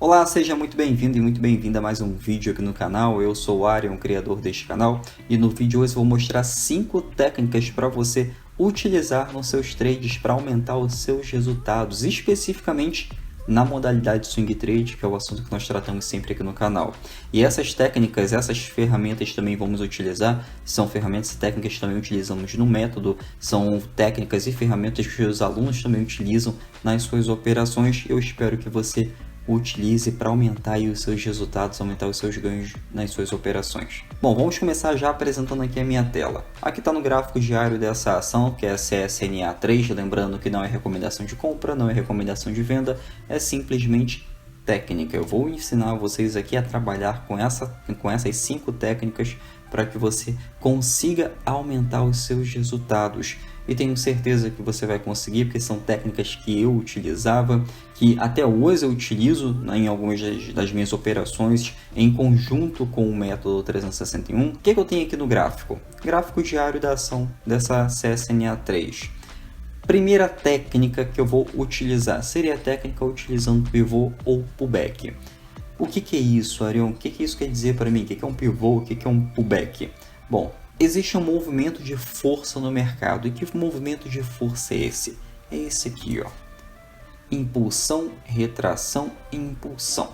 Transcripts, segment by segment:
Olá, seja muito bem-vindo e muito bem-vinda a mais um vídeo aqui no canal. Eu sou o Arion, criador deste canal, e no vídeo hoje eu vou mostrar 5 técnicas para você utilizar nos seus trades para aumentar os seus resultados, especificamente na modalidade Swing Trade, que é o assunto que nós tratamos sempre aqui no canal. E essas técnicas, essas ferramentas também vamos utilizar, são ferramentas e técnicas que também utilizamos no método, são técnicas e ferramentas que os alunos também utilizam nas suas operações. Eu espero que você utilize para aumentar aí os seus resultados, aumentar os seus ganhos nas suas operações. Bom, vamos começar já apresentando aqui a minha tela. Aqui está no gráfico diário dessa ação, que é a CSNA3, lembrando que não é recomendação de compra, não é recomendação de venda, é simplesmente técnica. Eu vou ensinar vocês aqui a trabalhar com essas 5 técnicas para que você consiga aumentar os seus resultados. E tenho certeza que você vai conseguir, porque são técnicas que eu utilizava, que até hoje eu utilizo em algumas das minhas operações em conjunto com o método 361. O que eu tenho aqui no gráfico? Gráfico diário da ação dessa CSNA3. Primeira técnica que eu vou utilizar seria a técnica utilizando pivô ou pullback. O que é isso, Arion? O que isso quer dizer para mim? O que é um pivô? O que é um pullback? Bom, existe um movimento de força no mercado. E que movimento de força é esse? É esse aqui, ó. Impulsão, retração e impulsão.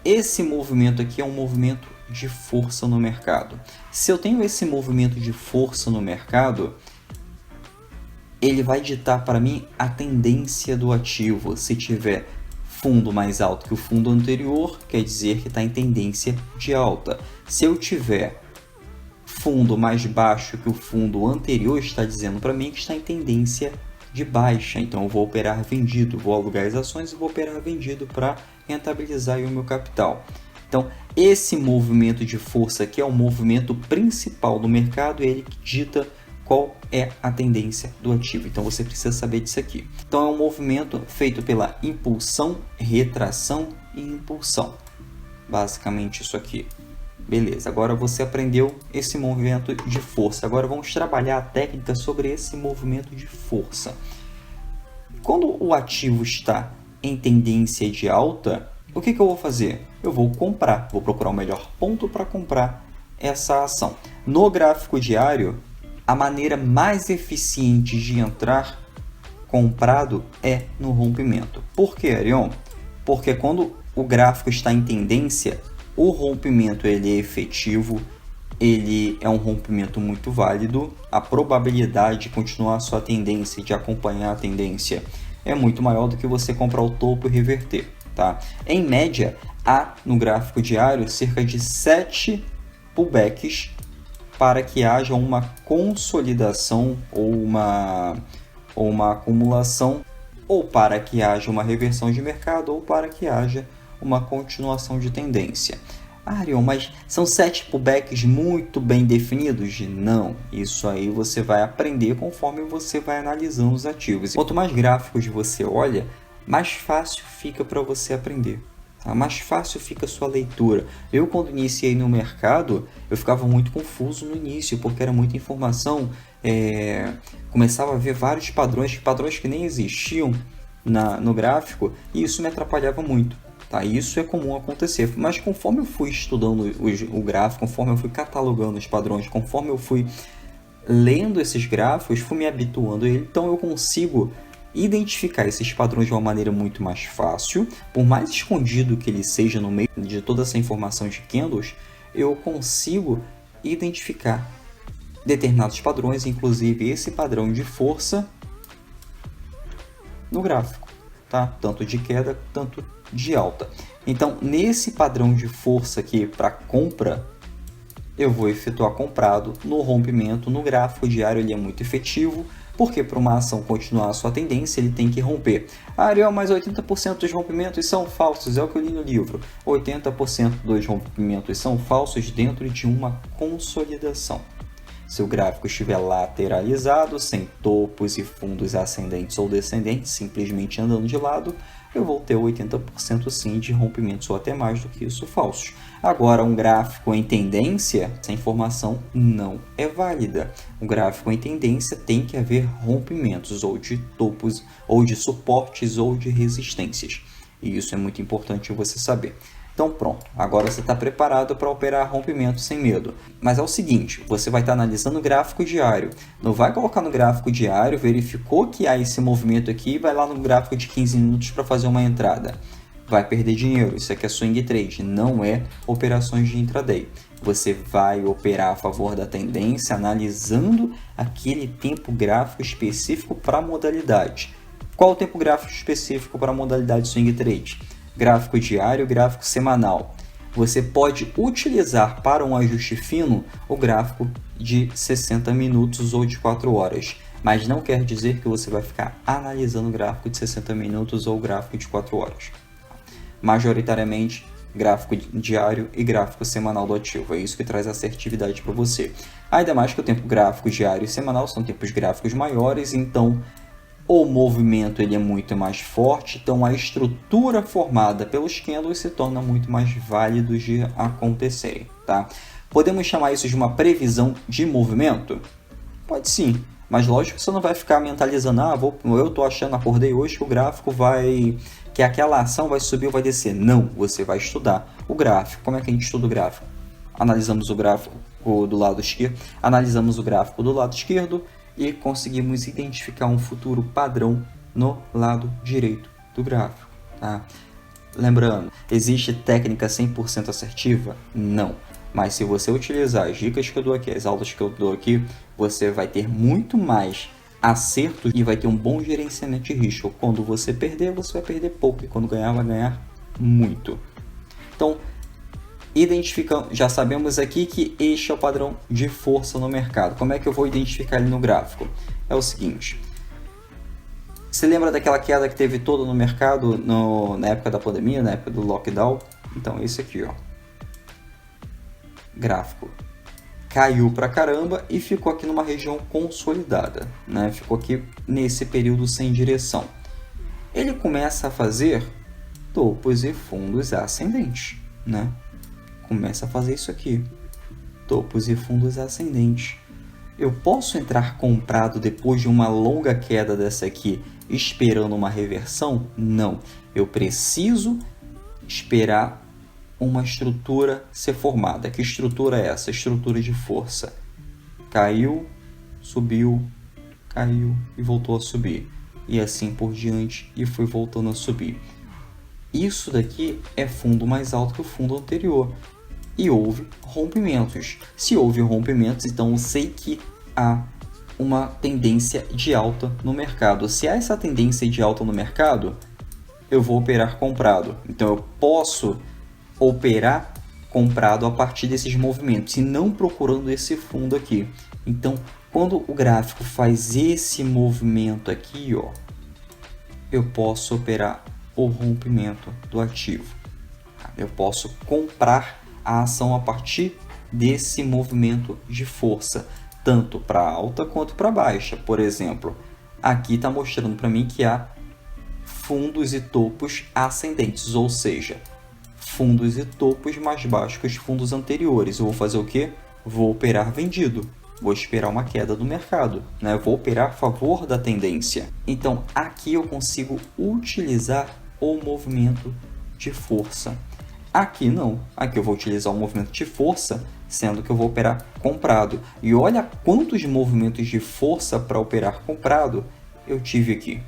Esse movimento aqui é um movimento de força no mercado. Se eu tenho esse movimento de força no mercado, ele vai ditar para mim a tendência do ativo. Se tiver fundo mais alto que o fundo anterior, quer dizer que está em tendência de alta. Se eu tiver fundo mais baixo que o fundo anterior, está dizendo para mim que está em tendência de baixa. Então eu vou operar vendido, vou alugar as ações e vou operar vendido para rentabilizar o meu capital. Então esse movimento de força aqui é o movimento principal do mercado, ele que dita qual é a tendência do ativo. Então você precisa saber disso aqui. Então é um movimento feito pela impulsão, retração e impulsão. Basicamente isso aqui. Beleza, agora você aprendeu esse movimento de força. Agora vamos trabalhar a técnica sobre esse movimento de força. Quando o ativo está em tendência de alta, o que eu vou fazer? Eu vou comprar, vou procurar o melhor ponto para comprar essa ação. No gráfico diário, a maneira mais eficiente de entrar comprado é no rompimento. Por que, Arion? Porque quando o gráfico está em tendência, o rompimento ele é efetivo, ele é um rompimento muito válido, a probabilidade de continuar a sua tendência, de acompanhar a tendência, é muito maior do que você comprar o topo e reverter. Tá? Em média, há no gráfico diário cerca de 7 pullbacks para que haja uma consolidação ou uma acumulação, ou para que haja uma reversão de mercado, ou para que haja uma continuação de tendência. Arion, mas são 7 pullbacks muito bem definidos? Não, isso aí você vai aprender conforme você vai analisando os ativos. Quanto mais gráficos você olha, mais fácil fica para você aprender. Tá? Mais fácil fica a sua leitura. Eu, quando iniciei no mercado, eu ficava muito confuso no início, porque era muita informação. Começava a ver vários padrões que nem existiam no gráfico, e isso me atrapalhava muito. Tá? Isso é comum acontecer, mas conforme eu fui estudando o gráfico, conforme eu fui catalogando os padrões, conforme eu fui lendo esses gráficos, fui me habituando a ele, então eu consigo identificar esses padrões de uma maneira muito mais fácil. Por mais escondido que ele seja no meio de toda essa informação de candles, eu consigo identificar determinados padrões, inclusive esse padrão de força no gráfico, tá? Tanto de queda, tanto de alta. Então, nesse padrão de força aqui para compra, eu vou efetuar comprado no rompimento. No gráfico diário ele é muito efetivo, porque para uma ação continuar a sua tendência, ele tem que romper. Ariel, mas 80% dos rompimentos são falsos, é o que eu li no livro. 80% dos rompimentos são falsos dentro de uma consolidação. Se o gráfico estiver lateralizado, sem topos e fundos ascendentes ou descendentes, simplesmente andando de lado, eu vou ter 80% sim de rompimentos ou até mais do que isso falsos. Agora, um gráfico em tendência, essa informação não é válida. Um gráfico em tendência tem que haver rompimentos ou de topos, ou de suportes ou de resistências. E isso é muito importante você saber. Então pronto, agora você está preparado para operar rompimento sem medo. Mas é o seguinte, você vai estar analisando o gráfico diário. Não vai colocar no gráfico diário, verificou que há esse movimento aqui e vai lá no gráfico de 15 minutos para fazer uma entrada. Vai perder dinheiro, isso aqui é swing trade, não é operações de intraday. Você vai operar a favor da tendência analisando aquele tempo gráfico específico para a modalidade. Qual o tempo gráfico específico para a modalidade swing trade? Gráfico diário, gráfico semanal. Você pode utilizar para um ajuste fino o gráfico de 60 minutos ou de 4 horas, mas não quer dizer que você vai ficar analisando o gráfico de 60 minutos ou o gráfico de 4 horas. Majoritariamente, gráfico diário e gráfico semanal do ativo. É isso que traz assertividade para você. Ainda mais que o tempo gráfico diário e semanal são tempos gráficos maiores, então o movimento ele é muito mais forte, então a estrutura formada pelos candles se torna muito mais válido de acontecerem, tá? Podemos chamar isso de uma previsão de movimento? Pode sim, mas lógico que você não vai ficar mentalizando, eu tô achando, acordei hoje que o gráfico que aquela ação vai subir ou vai descer. Não, você vai estudar o gráfico. Como é que a gente estuda o gráfico? Analisamos o gráfico do lado esquerdo, analisamos o gráfico do lado esquerdo e conseguimos identificar um futuro padrão no lado direito do gráfico, tá? Lembrando, existe técnica 100% assertiva? Não. Mas se você utilizar as dicas que eu dou aqui, as aulas que eu dou aqui, você vai ter muito mais acertos e vai ter um bom gerenciamento de risco. Quando você perder, você vai perder pouco. E quando ganhar, vai ganhar muito. Então, já sabemos aqui que este é o padrão de força no mercado. Como é que eu vou identificar ele no gráfico? É o seguinte. Você lembra daquela queda que teve toda no mercado na época da pandemia, na época do lockdown? Então, esse aqui, ó. Gráfico. Caiu pra caramba e ficou aqui numa região consolidada, né? Ficou aqui nesse período sem direção. Ele começa a fazer topos e fundos ascendentes, né? Começa a fazer isso aqui, topos e fundos ascendentes. Eu posso entrar comprado depois de uma longa queda dessa aqui, esperando uma reversão? Não. Eu preciso esperar uma estrutura ser formada. Que estrutura é essa? Estrutura de força. Caiu, subiu, caiu e voltou a subir. E assim por diante e foi voltando a subir. Isso daqui é fundo mais alto que o fundo anterior. E houve rompimentos. Se houve rompimentos, então eu sei que há uma tendência de alta no mercado. Se há essa tendência de alta no mercado, eu vou operar comprado. Então eu posso operar comprado a partir desses movimentos e não procurando esse fundo aqui. Então, quando o gráfico faz esse movimento aqui, ó, eu posso operar o rompimento do ativo. Eu posso comprar a ação a partir desse movimento de força, tanto para alta quanto para baixa. Por exemplo, aqui está mostrando para mim que há fundos e topos ascendentes, ou seja, fundos e topos mais baixos que os fundos anteriores. Eu vou fazer o quê? Vou operar vendido. Vou esperar uma queda do mercado, né? Vou operar a favor da tendência. Então, aqui eu consigo utilizar o movimento de força. Aqui não. Aqui eu vou utilizar o movimento de força, sendo que eu vou operar comprado. E olha quantos movimentos de força para operar comprado eu tive aqui.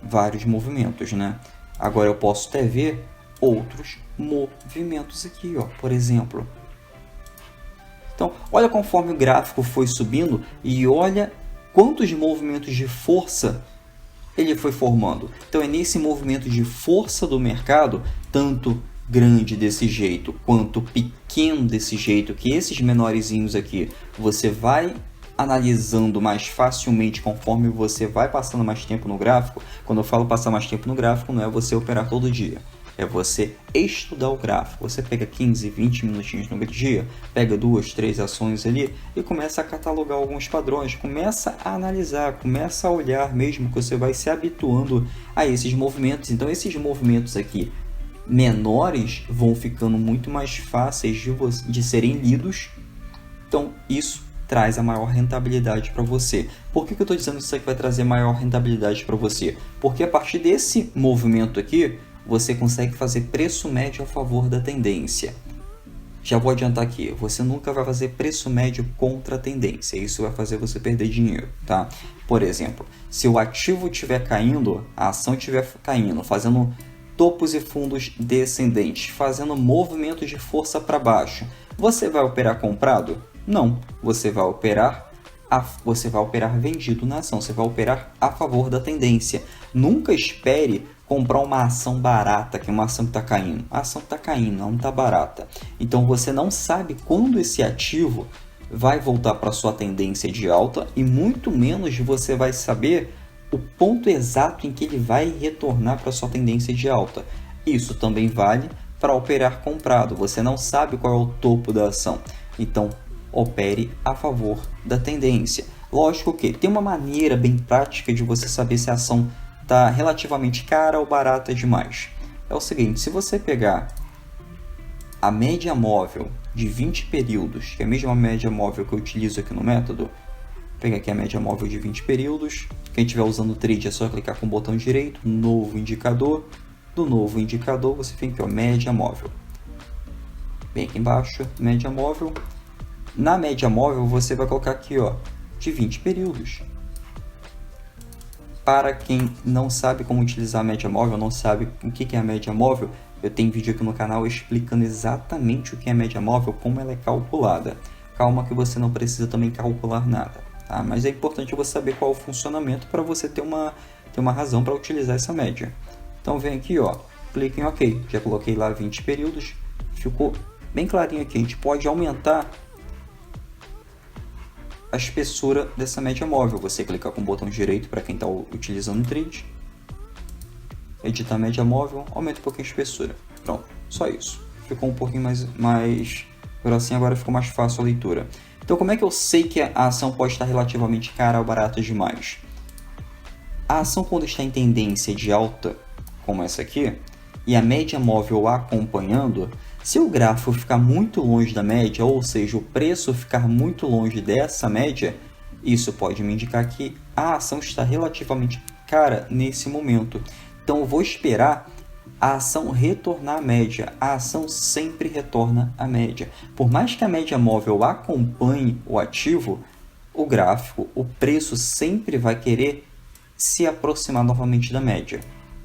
Vários movimentos, né? Agora eu posso até ver outros movimentos aqui, ó, por exemplo. Então, olha conforme o gráfico foi subindo e olha quantos movimentos de força ele foi formando. Então, é nesse movimento de força do mercado, tanto grande desse jeito quanto pequeno desse jeito, que esses menorzinhos aqui você vai analisando mais facilmente conforme você vai passando mais tempo no gráfico. Quando eu falo passar mais tempo no gráfico, não é você operar todo dia. É você estudar o gráfico. Você pega 15, 20 minutinhos no dia, pega 2, 3 ações ali e começa a catalogar alguns padrões, começa a analisar, começa a olhar mesmo, que você vai se habituando a esses movimentos. Então esses movimentos aqui menores vão ficando muito mais fáceis de serem lidos. Então isso traz a maior rentabilidade para você. Por que eu estou dizendo que isso aqui vai trazer maior rentabilidade para você? Porque a partir desse movimento aqui, você consegue fazer preço médio a favor da tendência. Já vou adiantar aqui, você nunca vai fazer preço médio contra a tendência, isso vai fazer você perder dinheiro, tá? Por exemplo, se o ativo estiver caindo, a ação estiver caindo, fazendo topos e fundos descendentes, fazendo movimentos de força para baixo, você vai operar comprado? Não, você vai operar vendido na ação, você vai operar a favor da tendência. Nunca espere comprar uma ação barata, que é uma ação que está caindo. A ação está caindo, não está barata. Então você não sabe quando esse ativo vai voltar para sua tendência de alta e muito menos você vai saber o ponto exato em que ele vai retornar para sua tendência de alta. Isso também vale para operar comprado. Você não sabe qual é o topo da ação. Então, opere a favor da tendência. Lógico que tem uma maneira bem prática de você saber se a ação está relativamente cara ou barata demais. É o seguinte, se você pegar a média móvel de 20 períodos, que é a mesma média móvel que eu utilizo aqui no método, vou pegar aqui a média móvel de 20 períodos, quem estiver usando o trade é só clicar com o botão direito, novo indicador, do novo indicador você vem aqui, ó, média móvel. Bem aqui embaixo, média móvel. Na média móvel você vai colocar aqui, ó, de 20 períodos. Para quem não sabe como utilizar a média móvel, não sabe o que é a média móvel, eu tenho vídeo aqui no canal explicando exatamente o que é a média móvel, como ela é calculada. Calma que você não precisa também calcular nada, tá? Mas é importante você saber qual é o funcionamento para você ter uma razão para utilizar essa média. Então vem aqui, ó, clique em OK. Já coloquei lá 20 períodos, ficou bem clarinho aqui. A gente pode aumentar a espessura dessa média móvel. Você clica com o botão direito para quem está utilizando o trade, editar média móvel, aumenta um pouquinho a espessura. Pronto, só isso. Ficou um pouquinho mais grossinho, agora ficou mais fácil a leitura. Então, como é que eu sei que a ação pode estar relativamente cara ou barata demais? A ação, quando está em tendência de alta, como essa aqui, e a média móvel acompanhando, se o gráfico ficar muito longe da média, ou seja, o preço ficar muito longe dessa média, isso pode me indicar que a ação está relativamente cara nesse momento. Então, eu vou esperar a ação retornar à média. A ação sempre retorna à média. Por mais que a média móvel acompanhe o ativo, o gráfico, o preço sempre vai querer se aproximar novamente da média.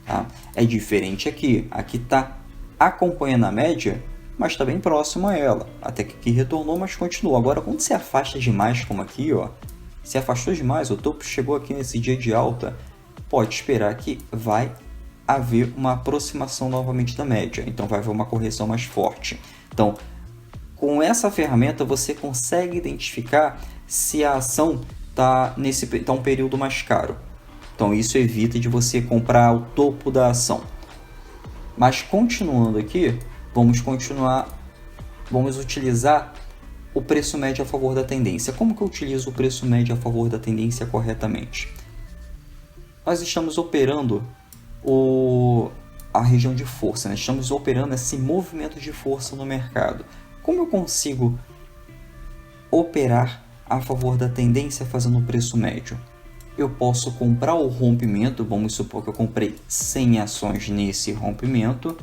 Tá? É diferente aqui. Aqui está acompanhando a média, mas está bem próximo a ela. Até que aqui retornou, mas continua. Agora, quando se afasta demais, como aqui, ó, se afastou demais, o topo chegou aqui nesse dia de alta, pode esperar que vai haver uma aproximação novamente da média. Então, vai haver uma correção mais forte. Então, com essa ferramenta, você consegue identificar se a ação está um período mais caro. Então, isso evita de você comprar o topo da ação. Mas, continuando aqui, vamos utilizar o preço médio a favor da tendência. Como que eu utilizo o preço médio a favor da tendência corretamente? Nós estamos operando a região de força, né? Estamos operando esse movimento de força no mercado. Como eu consigo operar a favor da tendência fazendo o preço médio? Eu posso comprar o rompimento, vamos supor que eu comprei 100 ações nesse rompimento.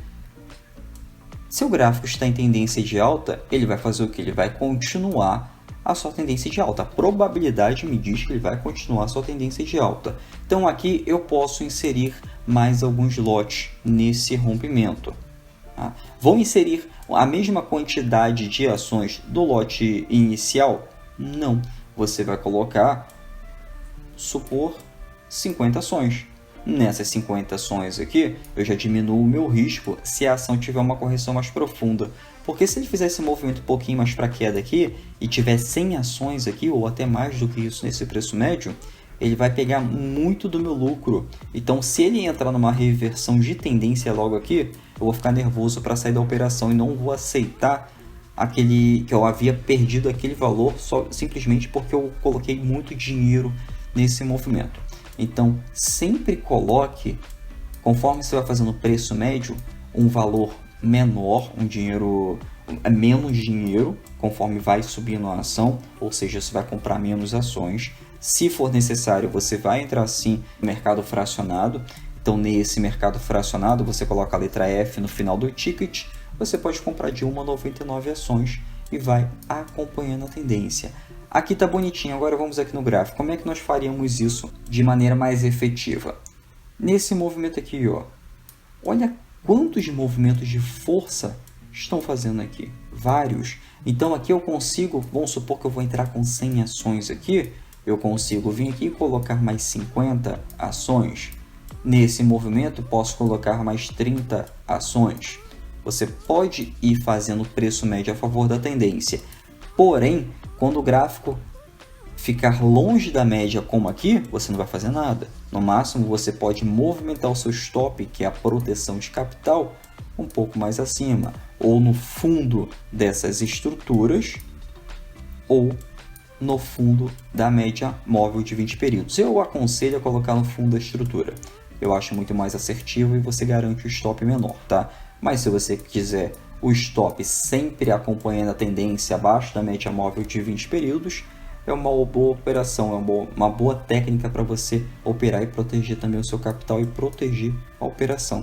Se o gráfico está em tendência de alta, ele vai fazer o que? Ele vai continuar a sua tendência de alta. A probabilidade me diz que ele vai continuar a sua tendência de alta. Então aqui eu posso inserir mais alguns lotes nesse rompimento. Tá? Vou inserir a mesma quantidade de ações do lote inicial? Não. Você vai colocar, supor, 50 ações. Nessas 50 ações aqui, eu já diminuo o meu risco se a ação tiver uma correção mais profunda. Porque se ele fizer esse movimento um pouquinho mais para queda aqui, e tiver 100 ações aqui, ou até mais do que isso nesse preço médio, ele vai pegar muito do meu lucro. Então, se ele entrar numa reversão de tendência logo aqui, eu vou ficar nervoso para sair da operação e não vou aceitar que eu havia perdido aquele valor simplesmente porque eu coloquei muito dinheiro nesse movimento. Então, sempre coloque, conforme você vai fazendo o preço médio, um valor menor, um menos dinheiro conforme vai subindo a ação, ou seja, você vai comprar menos ações. Se for necessário, você vai entrar sim no mercado fracionado. Então, nesse mercado fracionado, você coloca a letra F no final do ticket, você pode comprar de 1 a 99 ações e vai acompanhando a tendência. Aqui está bonitinho, agora vamos aqui no gráfico. Como é que nós faríamos isso de maneira mais efetiva? Nesse movimento aqui, ó, olha quantos movimentos de força estão fazendo aqui. Vários. Então aqui eu consigo, vamos supor que eu vou entrar com 100 ações aqui, eu consigo vir aqui e colocar mais 50 ações. Nesse movimento, posso colocar mais 30 ações. Você pode ir fazendo preço médio a favor da tendência. Porém, quando o gráfico ficar longe da média como aqui, você não vai fazer nada. No máximo, você pode movimentar o seu stop, que é a proteção de capital, um pouco mais acima, ou no fundo dessas estruturas, ou no fundo da média móvel de 20 períodos. Eu aconselho a colocar no fundo da estrutura. Eu acho muito mais assertivo e você garante o stop menor, tá? Mas se você quiser o stop sempre acompanhando a tendência abaixo da média móvel de 20 períodos, é uma boa operação, é uma boa técnica para você operar e proteger também o seu capital e proteger a operação,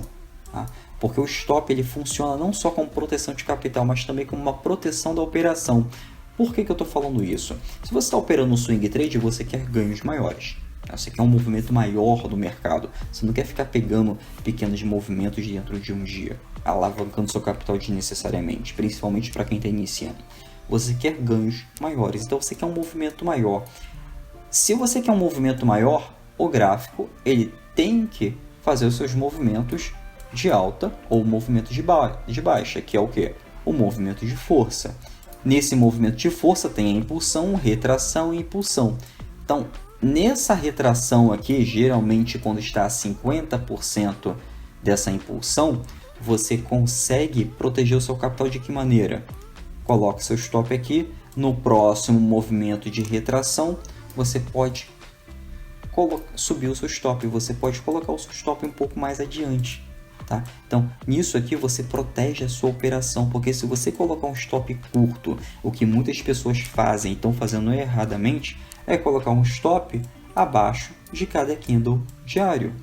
tá? Porque o stop ele funciona não só como proteção de capital, mas também como uma proteção da operação. Por que eu estou falando isso? Se você está operando no swing trade, você quer ganhos maiores. Você quer um movimento maior do mercado. Você não quer ficar pegando pequenos movimentos dentro de um dia, alavancando seu capital desnecessariamente, principalmente para quem está iniciando. Você quer ganhos maiores, então você quer um movimento maior. Se você quer um movimento maior, o gráfico ele tem que fazer os seus movimentos de alta ou movimento de baixa, que é o que? O movimento de força. Nesse movimento de força tem a impulsão, retração e impulsão. Então, nessa retração aqui, geralmente quando está a 50% dessa impulsão, você consegue proteger o seu capital de que maneira? Coloque seu stop aqui. No próximo movimento de retração, você pode subir o seu stop. Você pode colocar o seu stop um pouco mais adiante. Tá? Então, nisso aqui você protege a sua operação, porque se você colocar um stop curto, o que muitas pessoas fazem e estão fazendo erradamente, é colocar um stop abaixo de cada candle diário.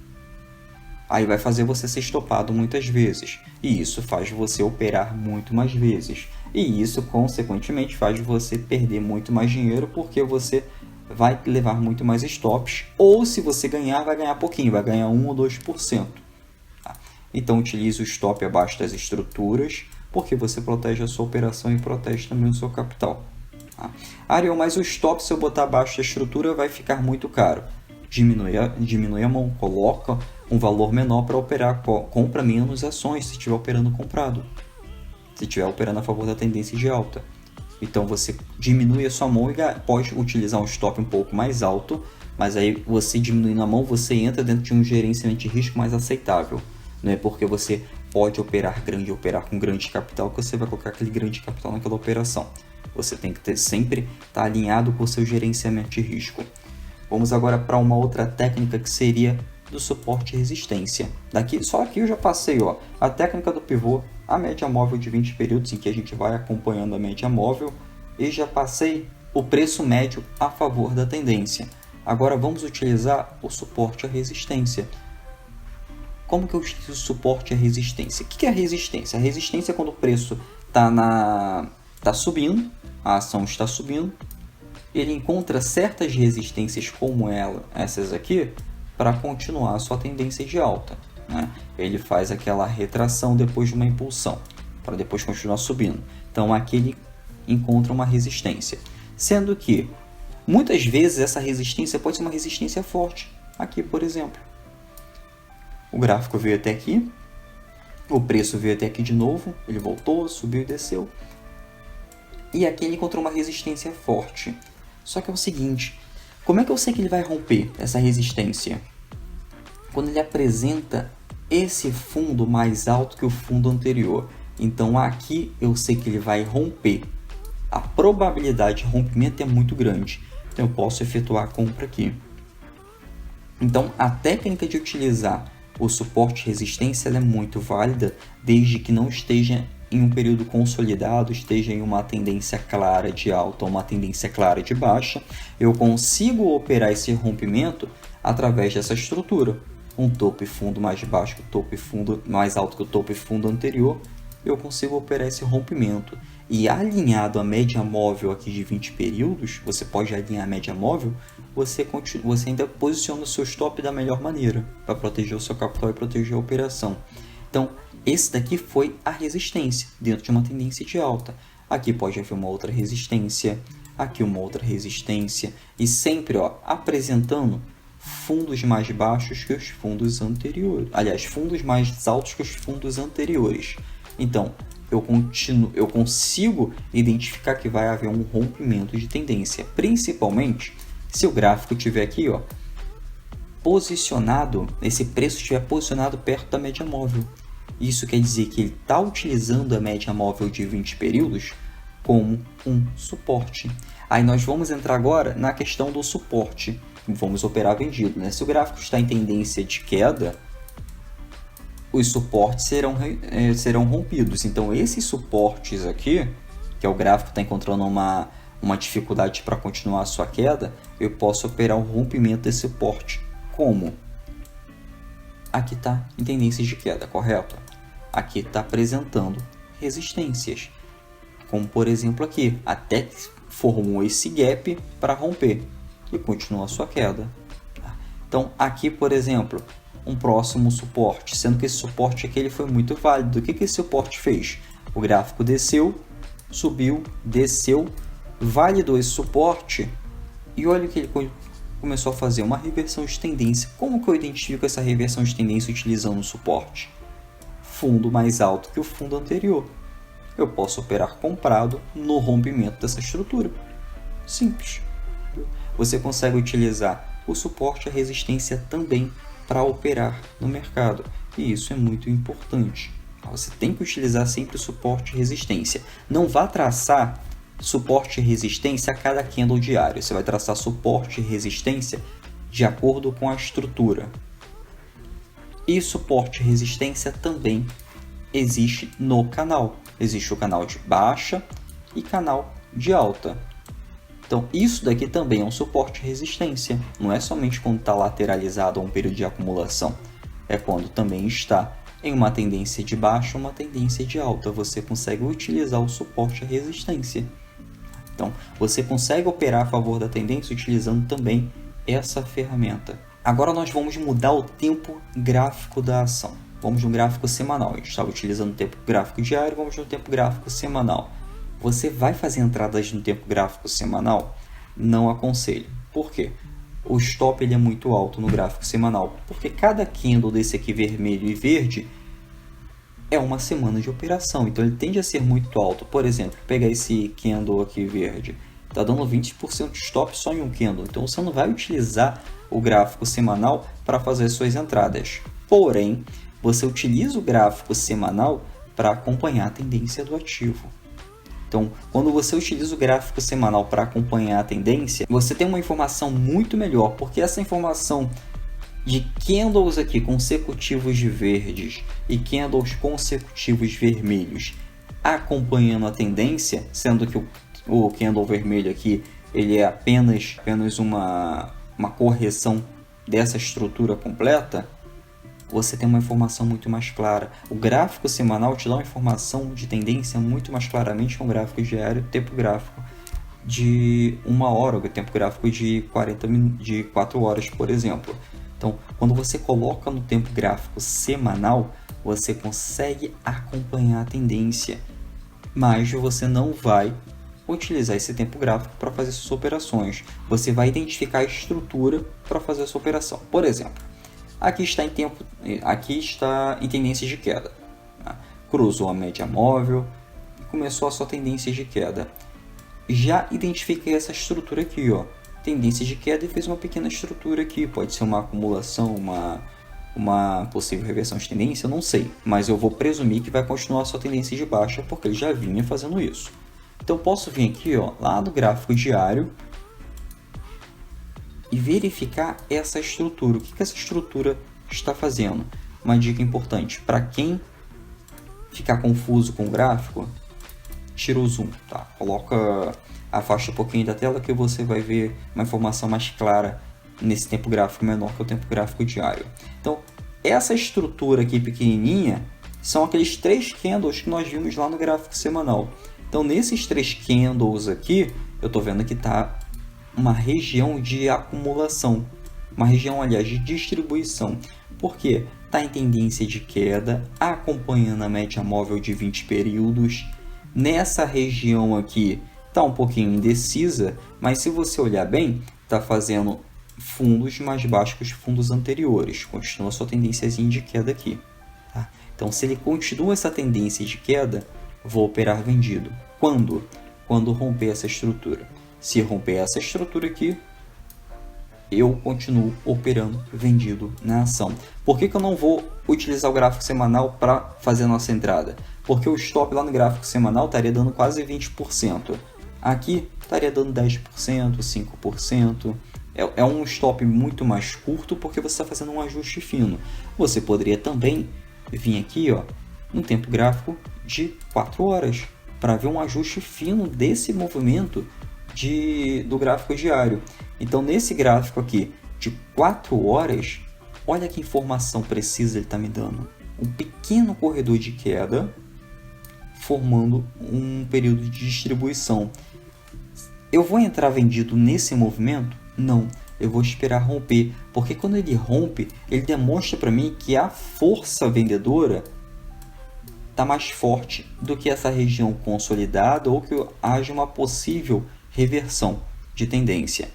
Aí vai fazer você ser estopado muitas vezes, e isso faz você operar muito mais vezes, e isso consequentemente faz você perder muito mais dinheiro, porque você vai levar muito mais stops, ou se você ganhar, vai ganhar pouquinho, vai ganhar 1 ou 2%. Então, utilize o stop abaixo das estruturas, porque você protege a sua operação e protege também o seu capital. Tá? Ariel, mas o stop, se eu botar abaixo da estrutura, vai ficar muito caro. Diminui a mão, coloca um valor menor para operar, compra menos ações se estiver operando comprado, se estiver operando a favor da tendência de alta. Então, você diminui a sua mão e pode utilizar um stop um pouco mais alto, mas aí você diminuindo a mão, você entra dentro de um gerenciamento de risco mais aceitável. Não é porque você pode operar grande, operar com grande capital, que você vai colocar aquele grande capital naquela operação. Você tem que sempre estar alinhado com o seu gerenciamento de risco. Vamos agora para uma outra técnica que seria do suporte e resistência. Só aqui eu já passei a técnica do pivô, a média móvel de 20 períodos, em que a gente vai acompanhando a média móvel, e já passei o preço médio a favor da tendência. Agora vamos utilizar o suporte e a resistência. Como que eu utilizo o suporte e a resistência? O que é a resistência? A resistência é quando o preço está subindo, a ação está subindo, ele encontra certas resistências como essas aqui para continuar a sua tendência de alta, né? Ele faz aquela retração depois de uma impulsão, para depois continuar subindo. Então aqui ele encontra uma resistência, sendo que muitas vezes essa resistência pode ser uma resistência forte. Aqui, por exemplo, o gráfico veio até aqui, o preço veio até aqui de novo, ele voltou, subiu e desceu. E aqui ele encontrou uma resistência forte. Só que é o seguinte, como é que eu sei que ele vai romper essa resistência? Quando ele apresenta esse fundo mais alto que o fundo anterior. Então aqui eu sei que ele vai romper. A probabilidade de rompimento é muito grande. Então eu posso efetuar a compra aqui. Então a técnica de utilizar o suporte e resistência é muito válida, desde que não esteja em um período consolidado esteja em uma tendência clara de alta ou uma tendência clara de baixa, eu consigo operar esse rompimento através dessa estrutura. Um topo e fundo mais baixo que o topo e fundo, mais alto que o topo e fundo anterior, eu consigo operar esse rompimento. E alinhado à média móvel aqui de 20 períodos, você pode alinhar a média móvel, você ainda posiciona o seu stop da melhor maneira, para proteger o seu capital e proteger a operação. Então, esse daqui foi a resistência, dentro de uma tendência de alta. Aqui pode haver uma outra resistência, aqui uma outra resistência, e sempre apresentando fundos mais baixos que os fundos anteriores. Aliás, fundos mais altos que os fundos anteriores. Então, eu consigo identificar que vai haver um rompimento de tendência, principalmente se o gráfico estiver aqui, posicionado, esse preço estiver posicionado perto da média móvel. Isso quer dizer que ele está utilizando a média móvel de 20 períodos como um suporte. Aí nós vamos entrar agora na questão do suporte. Vamos operar vendido, né? Se o gráfico está em tendência de queda, os suportes serão rompidos. Então, esses suportes aqui, que é o gráfico está encontrando uma dificuldade para continuar a sua queda, eu posso operar o rompimento desse suporte. Como? Aqui está em tendência de queda, correto? Aqui está apresentando resistências. Como, por exemplo, aqui, até que formou esse gap para romper e continua a sua queda. Então, aqui, por exemplo, um próximo suporte, sendo que esse suporte aqui ele foi muito válido. O que esse suporte fez? O gráfico desceu, subiu, desceu, validou esse suporte e olha o que ele começou a fazer, uma reversão de tendência. Como que eu identifico essa reversão de tendência utilizando o suporte? Fundo mais alto que o fundo anterior. Eu posso operar comprado no rompimento dessa estrutura. Simples. Você consegue utilizar o suporte e a resistência também para operar no mercado. E isso é muito importante. Você tem que utilizar sempre o suporte e resistência. Não vá traçar suporte e resistência a cada candle diário. Você vai traçar suporte e resistência de acordo com a estrutura. E suporte e resistência também existe no canal. Existe o canal de baixa e canal de alta. Então, isso daqui também é um suporte e resistência. Não é somente quando está lateralizado a um período de acumulação. É quando também está em uma tendência de baixa ou uma tendência de alta. Você consegue utilizar o suporte e a resistência. Então, você consegue operar a favor da tendência utilizando também essa ferramenta. Agora nós vamos mudar o tempo gráfico da ação. Vamos no gráfico semanal. A gente estava utilizando o tempo gráfico diário, vamos no tempo gráfico semanal. Você vai fazer entradas no tempo gráfico semanal? Não aconselho. Por quê? O stop ele é muito alto no gráfico semanal, porque cada candle desse aqui vermelho e verde é uma semana de operação, então ele tende a ser muito alto. Por exemplo, pegar esse candle aqui verde, está dando 20% de stop só em um candle, então você não vai utilizar o gráfico semanal para fazer suas entradas. Porém, você utiliza o gráfico semanal para acompanhar a tendência do ativo. Então, quando você utiliza o gráfico semanal para acompanhar a tendência, você tem uma informação muito melhor, porque essa informação de candles aqui consecutivos de verdes e candles consecutivos vermelhos acompanhando a tendência, sendo que o candle vermelho aqui ele é apenas uma correção dessa estrutura completa, você tem uma informação muito mais clara. O gráfico semanal te dá uma informação de tendência muito mais claramente que um gráfico diário, tempo gráfico de 1 hora, o tempo gráfico de 4 horas, por exemplo. Então, quando você coloca no tempo gráfico semanal, você consegue acompanhar a tendência, mas você não vai utilizar esse tempo gráfico para fazer suas operações. Você vai identificar a estrutura para fazer a sua operação. Por exemplo, aqui está em tendência de queda. Cruzou a média móvel e começou a sua tendência de queda. Já identifiquei essa estrutura aqui, tendência de queda, e fez uma pequena estrutura aqui. Pode ser uma acumulação, uma possível reversão de tendência, eu não sei. Mas eu vou presumir que vai continuar a sua tendência de baixa, porque ele já vinha fazendo isso. Então, eu posso vir aqui, lá no gráfico diário, e verificar essa estrutura. O que essa estrutura está fazendo? Uma dica importante para quem ficar confuso com o gráfico, tira o zoom, tá? Afasta um pouquinho da tela que você vai ver uma informação mais clara nesse tempo gráfico menor que o tempo gráfico diário. Então, essa estrutura aqui pequenininha são aqueles 3 candles que nós vimos lá no gráfico semanal. Então, nesses 3 candles aqui, eu estou vendo que está uma região de acumulação, uma região, aliás, de distribuição. Por quê? Está em tendência de queda, acompanhando a média móvel de 20 períodos. Nessa região aqui está um pouquinho indecisa, mas se você olhar bem, está fazendo fundos mais baixos que os fundos anteriores. Continua a sua tendência de queda aqui. Tá? Então, se ele continua essa tendência de queda, vou operar vendido. Quando? Quando romper essa estrutura. Se romper essa estrutura aqui, eu continuo operando vendido na ação. Por que eu não vou utilizar o gráfico semanal para fazer a nossa entrada? Porque o stop lá no gráfico semanal estaria dando quase 20%. Aqui estaria dando 10%, 5%. É um stop muito mais curto porque você está fazendo um ajuste fino. Você poderia também vir aqui no tempo gráfico de 4 horas para ver um ajuste fino desse movimento do gráfico diário. Então, nesse gráfico aqui de 4 horas, olha que informação precisa ele está me dando. Um pequeno corredor de queda formando um período de distribuição. Eu vou entrar vendido nesse movimento? Não, eu vou esperar romper, porque quando ele rompe, ele demonstra para mim que a força vendedora está mais forte do que essa região consolidada ou que haja uma possível reversão de tendência.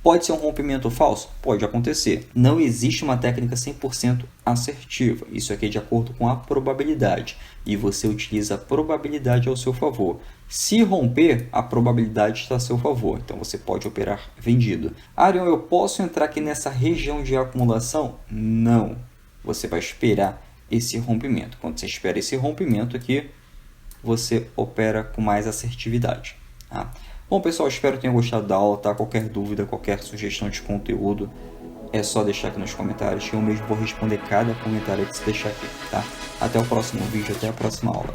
Pode ser um rompimento falso? Pode acontecer. Não existe uma técnica 100% assertiva. Isso aqui é de acordo com a probabilidade. E você utiliza a probabilidade ao seu favor. Se romper, a probabilidade está a seu favor. Então, você pode operar vendido. Arion, eu posso entrar aqui nessa região de acumulação? Não. Você vai esperar esse rompimento. Quando você espera esse rompimento aqui, você opera com mais assertividade. Tá? Bom, pessoal, espero que tenham gostado da aula, tá? Qualquer dúvida, qualquer sugestão de conteúdo, é só deixar aqui nos comentários, que eu mesmo vou responder cada comentário que você deixar aqui, tá? Até o próximo vídeo, até a próxima aula.